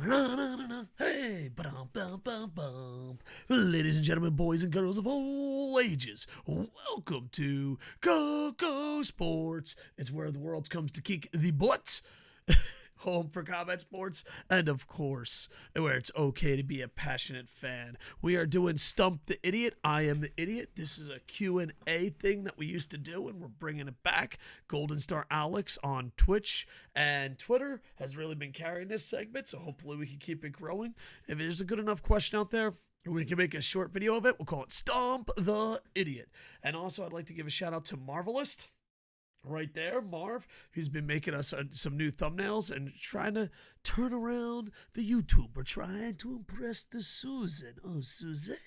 Hey, ba-dum-bum-bum-bum. Ladies and gentlemen, boys and girls of all ages, welcome to KocoSports. It's where the world comes to kick the butts. Home for combat sports, and of course, where it's okay to be a passionate fan. We are doing Stump the Idiot. I am the idiot. This is a Q&A thing that we used to do, and we're bringing it back. Golden Star Alex on Twitch and Twitter has really been carrying this segment, so hopefully we can keep it growing. If there's a good enough question out there, we can make a short video of it. We'll call it Stump the Idiot. And also, I'd like to give a shout out to Marvelist. Right there, Marv, who's been making us some new thumbnails and trying to turn around the YouTube. We're trying to impress the Susan. Oh, Suzanne.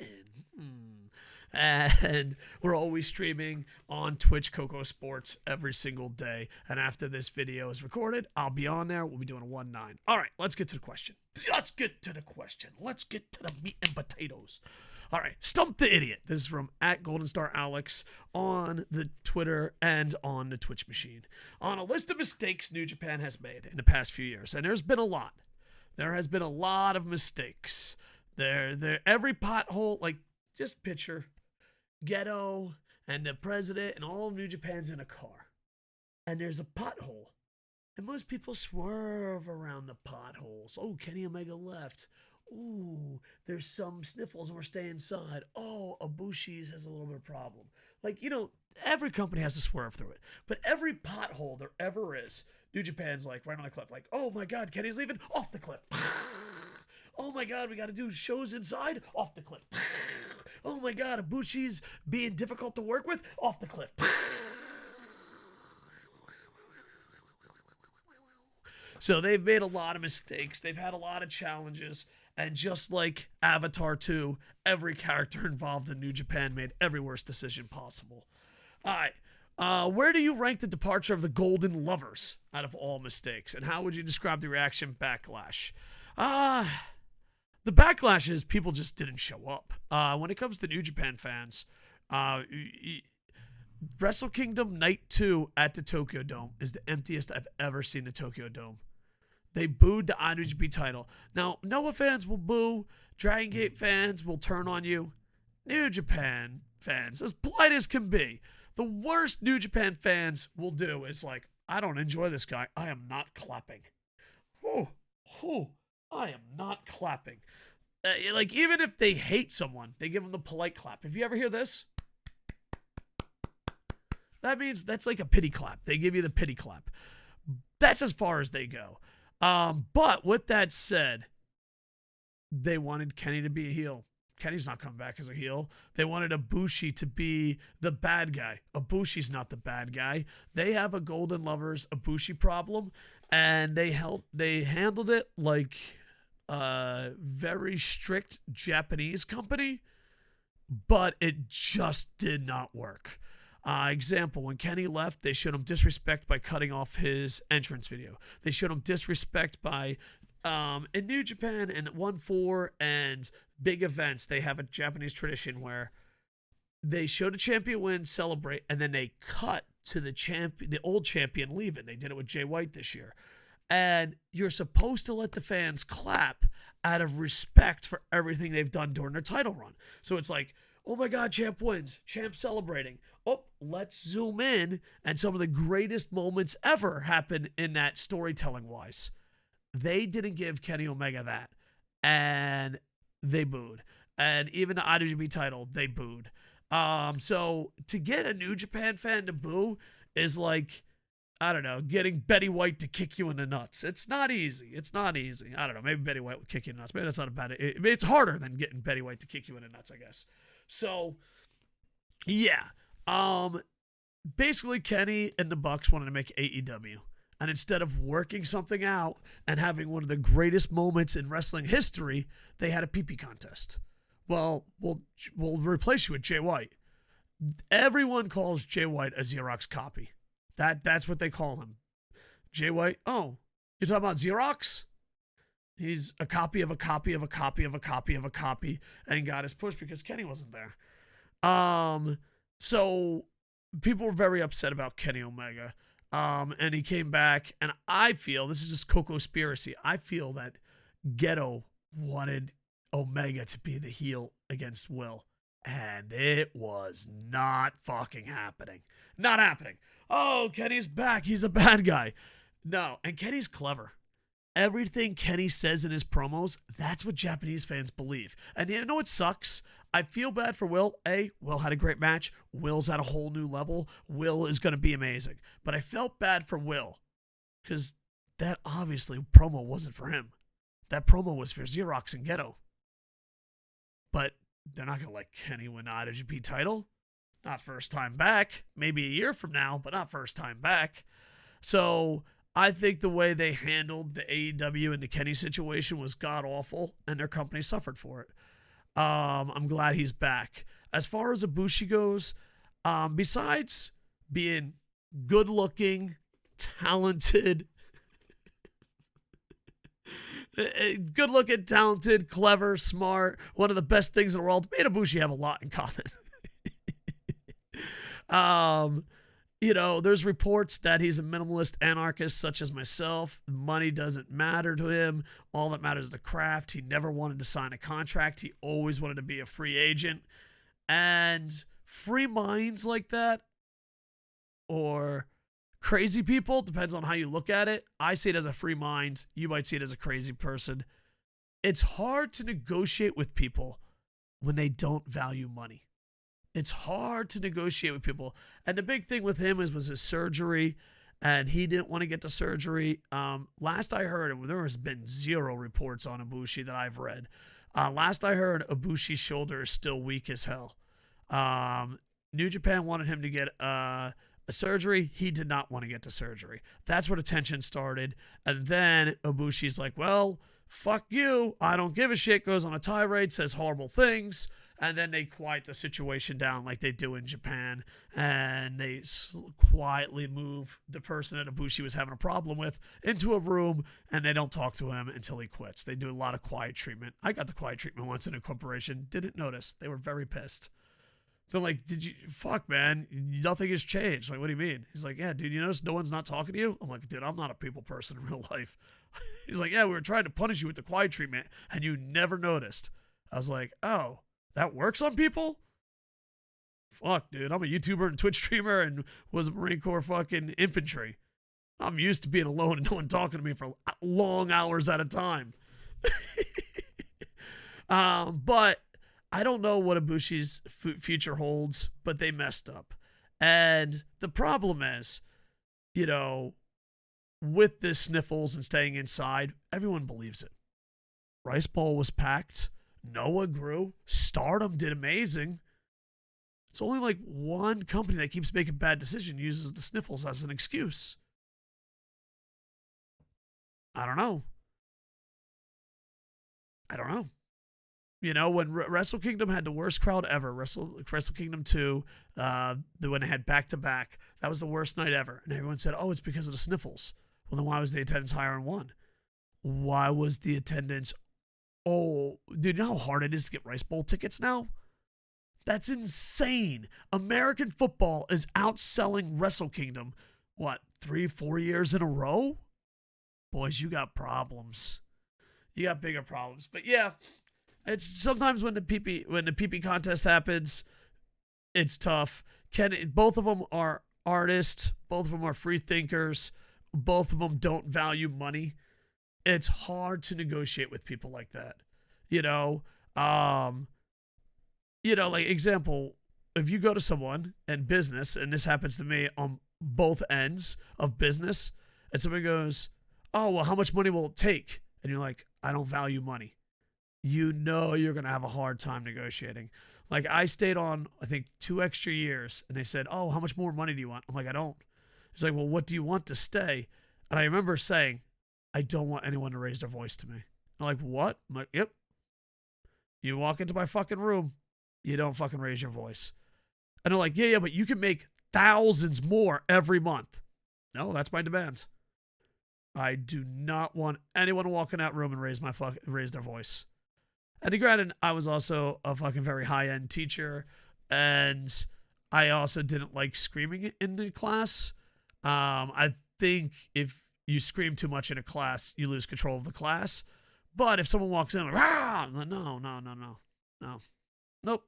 And we're always streaming on Twitch KocoSports every single day. And after this video is recorded, I'll be on there. We'll be doing a 1-9. All right, let's get to the question. Let's get to the meat and potatoes. All right, Stump the Idiot. This is from @GoldenStarAlex on the Twitter and on the Twitch machine. On a list of mistakes New Japan has made in the past few years, and there's been a lot. There has been a lot of mistakes. Every pothole, like, just picture Ghetto and the president and all of New Japan's in a car. And there's a pothole. And most people swerve around the potholes. Oh, Kenny Omega left. Ooh, there's some sniffles and we're staying inside. Oh, Ibushi's has a little bit of problem. Like, you know, every company has to swerve through it. But every pothole there ever is, New Japan's like right on the cliff. Like, oh my God, Kenny's leaving? Off the cliff. Oh my God, we got to do shows inside? Off the cliff. Oh my God, Ibushi's being difficult to work with? Off the cliff. So they've made a lot of mistakes. They've had a lot of challenges. And just like Avatar 2, every character involved in New Japan made every worst decision possible. All right. Where do you rank the departure of the Golden Lovers out of all mistakes? And how would you describe the reaction backlash? The backlash is people just didn't show up. When it comes to New Japan fans, Wrestle Kingdom Night 2 at the Tokyo Dome is the emptiest I've ever seen the Tokyo Dome. They booed the IWGP title. Now, Noah fans will boo. Dragon Gate fans will turn on you. New Japan fans, as polite as can be, the worst New Japan fans will do is like, I don't enjoy this guy. I am not clapping. I am not clapping. Like, even if they hate someone, they give them the polite clap. Have you ever hear this? That means that's like a pity clap. They give you the pity clap. That's as far as they go. But with that said, they wanted Kenny to be a heel. Kenny's not coming back as a heel. They wanted Ibushi to be the bad guy. Ibushi's not the bad guy. They have a Golden Lovers Ibushi problem, and they handled it like a very strict Japanese company, but it just did not work. Example, when Kenny left, they showed him disrespect by cutting off his entrance video. They showed him disrespect by, in New Japan and 1-4 and big events, they have a Japanese tradition where they show the champion win, celebrate, and then they cut to the old champion leaving. They did it with Jay White this year. And you're supposed to let the fans clap out of respect for everything they've done during their title run. So it's like, oh my God, champ wins, champ celebrating. Oh, let's zoom in. And some of the greatest moments ever happen in that storytelling wise. They didn't give Kenny Omega that. And they booed. And even the IWGP title, they booed. So to get a New Japan fan to boo is like, I don't know, getting Betty White to kick you in the nuts. It's not easy. I don't know. Maybe Betty White would kick you in the nuts. Maybe that's not a bad. It's harder than getting Betty White to kick you in the nuts, I guess. So, yeah. Basically, Kenny and the Bucks wanted to make AEW. And instead of working something out and having one of the greatest moments in wrestling history, they had a pee-pee contest. Well, we'll replace you with Jay White. Everyone calls Jay White a Xerox copy. That's what they call him. Jay White, oh, you're talking about Xerox? He's a copy of a copy of a copy of a copy of a copy and got his push because Kenny wasn't there. So people were very upset about Kenny Omega. And he came back, and I feel, this is just Cocospiracy, I feel that Ghetto wanted Omega to be the heel against Will. And it was not fucking happening. Not happening. Oh, Kenny's back. He's a bad guy. No, and Kenny's clever. Everything Kenny says in his promos, that's what Japanese fans believe. And you know what sucks? I feel bad for Will. Will had a great match. Will's at a whole new level. Will is going to be amazing. But I felt bad for Will because that obviously promo wasn't for him. That promo was for Xerox and Ghetto. But they're not going to let Kenny win the IWGP title. Not first time back. Maybe a year from now, but not first time back. So I think the way they handled the AEW and the Kenny situation was god-awful, and their company suffered for it. I'm glad he's back. As far as Ibushi goes, besides being good-looking, talented, clever, smart, one of the best things in the world, me and Ibushi have a lot in common. There's reports that he's a minimalist anarchist such as myself. Money doesn't matter to him. All that matters is the craft. He never wanted to sign a contract. He always wanted to be a free agent. And free minds like that, or crazy people, depends on how you look at it. I see it as a free mind. You might see it as a crazy person. It's hard to negotiate with people when they don't value money. It's hard to negotiate with people. And the big thing with him was his surgery, and he didn't want to get the surgery. Last I heard, there has been zero reports on Ibushi that I've read. Last I heard, Ibushi's shoulder is still weak as hell. New Japan wanted him to get a surgery. He did not want to get the surgery. That's where the tension started. And then Ibushi's like, well, fuck you. I don't give a shit. Goes on a tirade, says horrible things. And then they quiet the situation down like they do in Japan. And they quietly move the person that Ibushi was having a problem with into a room. And they don't talk to him until he quits. They do a lot of quiet treatment. I got the quiet treatment once in a corporation. Didn't notice. They were very pissed. They're like, fuck, man, nothing has changed. Like, what do you mean? He's like, yeah, dude, you notice no one's not talking to you? I'm like, dude, I'm not a people person in real life. He's like, yeah, we were trying to punish you with the quiet treatment, and you never noticed. I was like, oh, that works on people? Fuck, dude, I'm a YouTuber and Twitch streamer and was a Marine Corps fucking infantry. I'm used to being alone and no one talking to me for long hours at a time. But I don't know what Ibushi's future holds, but they messed up. And the problem is, with the sniffles and staying inside, everyone believes it. Rice Bowl was packed. Noah grew. Stardom did amazing. It's only like one company that keeps making bad decisions uses the sniffles as an excuse. I don't know. When Wrestle Kingdom had the worst crowd ever, Wrestle Kingdom 2, when they had back-to-back, that was the worst night ever. And everyone said, oh, it's because of the sniffles. Well, then why was the attendance higher in one? Why was the attendance... Oh, dude, you know how hard it is to get Rice Bowl tickets now? That's insane. American football is outselling Wrestle Kingdom, 3-4 years in a row? Boys, you got problems. You got bigger problems. But yeah... It's sometimes when the PP contest happens, it's tough. Both of them are artists. Both of them are free thinkers. Both of them don't value money. It's hard to negotiate with people like that. Like example, if you go to someone in business, and this happens to me on both ends of business, and someone goes, oh, well, how much money will it take? And you're like, I don't value money. You're going to have a hard time negotiating. Like, I stayed on, I think, 2 extra years, and they said, oh, how much more money do you want? I'm like, I don't. He's like, well, what do you want to stay? And I remember saying, I don't want anyone to raise their voice to me. I'm like, what? I'm like, yep. You walk into my fucking room, you don't fucking raise your voice. And they're like, yeah, but you can make thousands more every month. No, that's my demand. I do not want anyone to walk in that room and raise their voice. And granted, I was also a fucking very high-end teacher, and I also didn't like screaming in the class. I think if you scream too much in a class, you lose control of the class. But if someone walks in, like, ah, no, nope.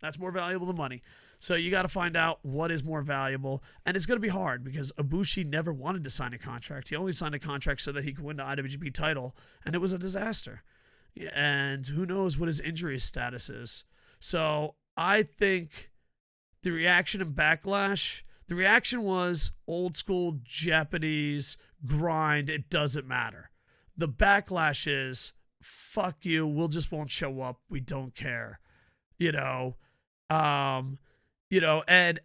That's more valuable than money. So you got to find out what is more valuable. And it's going to be hard because Ibushi never wanted to sign a contract. He only signed a contract so that he could win the IWGP title, and it was a disaster. And who knows what his injury status is. So I think the reaction in Backlash, the reaction was old school Japanese grind. It doesn't matter. The backlash is, fuck you, we'll just won't show up. We don't care. And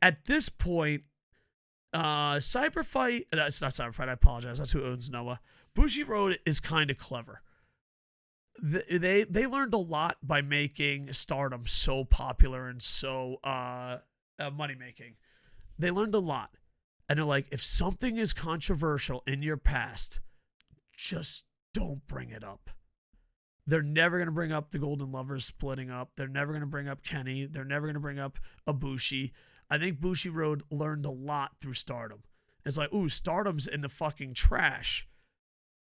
at this point, Cyberfight, it's not Cyberfight, I apologize. That's who owns Noah. Bushiroad is kind of clever. They learned a lot by making Stardom so popular and so money making. They learned a lot. And they're like, if something is controversial in your past, just don't bring it up. They're never going to bring up the Golden Lovers splitting up. They're never going to bring up Kenny. They're never going to bring up Ibushi. I think Bushiroad learned a lot through Stardom. It's like, ooh, Stardom's in the fucking trash.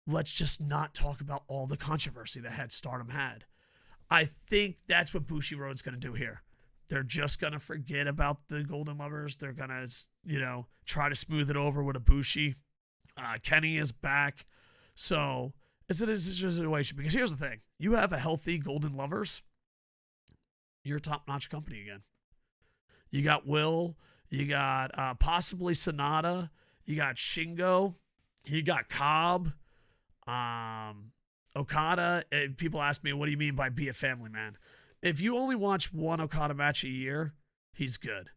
Let's just not talk about all the controversy that Stardom had. I think that's what Bushiroad's going to do here. They're just going to forget about the Golden Lovers. They're going to, try to smooth it over with Ibushi. Kenny is back. So it's a situation. Because here's the thing. You have a healthy Golden Lovers, you're a top-notch company again. You got Will. You got possibly Sonata. You got Shingo. You got Cobb. Okada. People ask me, what do you mean by be a family man? If you only watch one Okada match a year, he's good.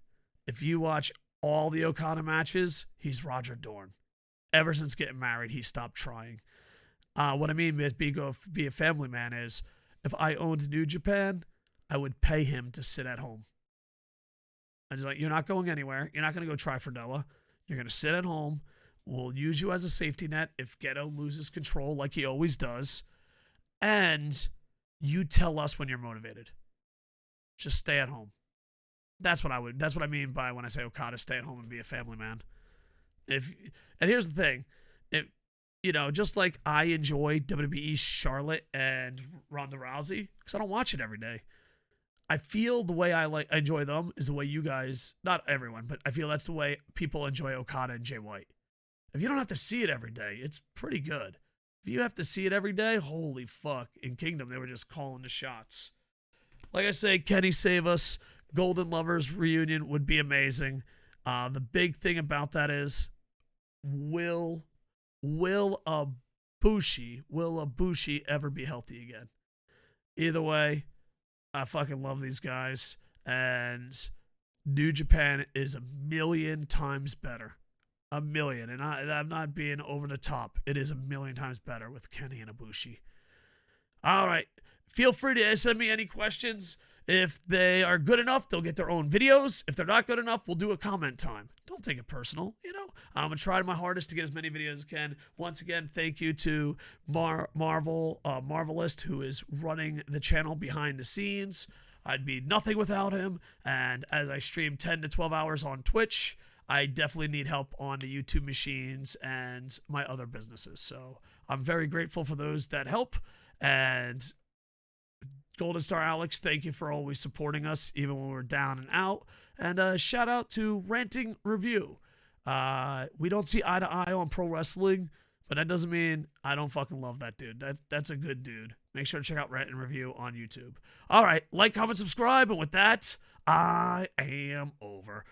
If you watch all the Okada matches, he's Roger Dorn. Ever since getting married, he stopped trying. What I mean by be a family man is, if I owned New Japan, I would pay him to sit at home. And he's like, you're not going anywhere. You're not going to go try for Noah. You're going to sit at home. We'll use you as a safety net if Geto loses control like he always does. And you tell us when you're motivated. Just stay at home. That's what I mean by when I say Okada, stay at home and be a family man. And here's the thing. Just like I enjoy WWE Charlotte and Ronda Rousey, because I don't watch it every day. I feel the way I enjoy them is the way you guys, not everyone, but I feel that's the way people enjoy Okada and Jay White. If you don't have to see it every day, it's pretty good. If you have to see it every day, holy fuck. In Kingdom, they were just calling the shots. Like I say, Kenny save us. Golden Lovers reunion would be amazing. The big thing about that is, will Ibushi ever be healthy again? Either way, I fucking love these guys. And New Japan is 1,000,000 times better. 1,000,000. And I'm not being over the top. It is 1,000,000 times better with Kenny and Ibushi. All right. Feel free to send me any questions. If they are good enough, they'll get their own videos. If they're not good enough, we'll do a comment time. Don't take it personal. I'm going to try my hardest to get as many videos as I can. Once again, thank you to Marvelist, who is running the channel behind the scenes. I'd be nothing without him. And as I stream 10 to 12 hours on Twitch, I definitely need help on the YouTube machines and my other businesses. So I'm very grateful for those that help. And Golden Star Alex, thank you for always supporting us, even when we're down and out. And shout out to Ranting Review. We don't see eye to eye on pro wrestling, but that doesn't mean I don't fucking love that dude. That's a good dude. Make sure to check out Ranting Review on YouTube. All right, like, comment, subscribe, and with that, I am over.